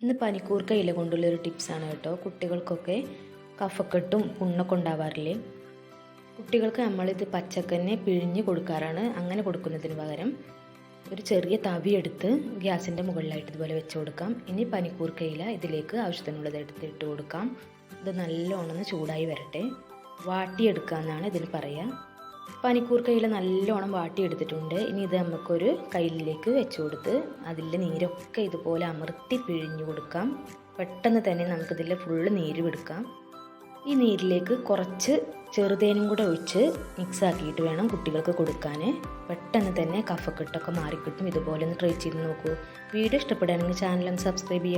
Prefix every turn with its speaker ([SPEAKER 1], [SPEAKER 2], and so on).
[SPEAKER 1] ഇന്ന് പനിക്കൂർക്ക ഇല കൊണ്ടുള്ളൊരു ടിപ്സാണ് കേട്ടോ. കുട്ടികൾക്കൊക്കെ കഫക്കെട്ടും പുണ്ണൊക്കെ ഉണ്ടാവാറില്ലേ. കുട്ടികൾക്ക് നമ്മളിത് പച്ചക്കന്നെ പിഴിഞ്ഞ് കൊടുക്കാറാണ്. അങ്ങനെ കൊടുക്കുന്നതിന് പകരം ഒരു ചെറിയ തവി എടുത്ത് ഗ്യാസിൻ്റെ മുകളിലായിട്ട് ഇതുപോലെ വെച്ച് കൊടുക്കാം. ഇനി പനിക്കൂർക്ക ഇല ഇതിലേക്ക് ആവശ്യത്തിനുള്ളത് എടുത്തിട്ട് കൊടുക്കാം. ഇത് നല്ലോണം ചൂടായി വരട്ടെ. വാട്ടിയെടുക്കുക എന്നാണ് ഇതിന് പറയുക. പനിക്കൂർക്ക ഇല നല്ലോണം വാട്ടിയെടുത്തിട്ടുണ്ട്. ഇനി ഇത് നമുക്കൊരു കയ്യിലേക്ക് വെച്ച് കൊടുത്ത് അതിലെ നീരൊക്കെ ഇതുപോലെ അമർത്തി പിഴിഞ്ഞു കൊടുക്കാം. പെട്ടെന്ന് തന്നെ നമുക്കിതിൽ ഫുള്ള് നീര് എടുക്കാം. ഈ നീരിലേക്ക് കുറച്ച് ചെറുതേനും കൂടെ ഒഴിച്ച് മിക്സ് ആക്കിയിട്ട് വേണം കുട്ടികൾക്ക് കൊടുക്കാൻ. പെട്ടെന്ന് തന്നെ കഫക്കെട്ടൊക്കെ മാറിക്കിട്ടും. ഇതുപോലെ ഒന്ന് ട്രൈ ചെയ്ത് നോക്കൂ. വീഡിയോ ഇഷ്ടപ്പെടുകയാണെങ്കിൽ ചാനൽ ഒന്ന് സബ്സ്ക്രൈബ് ചെയ്യുക.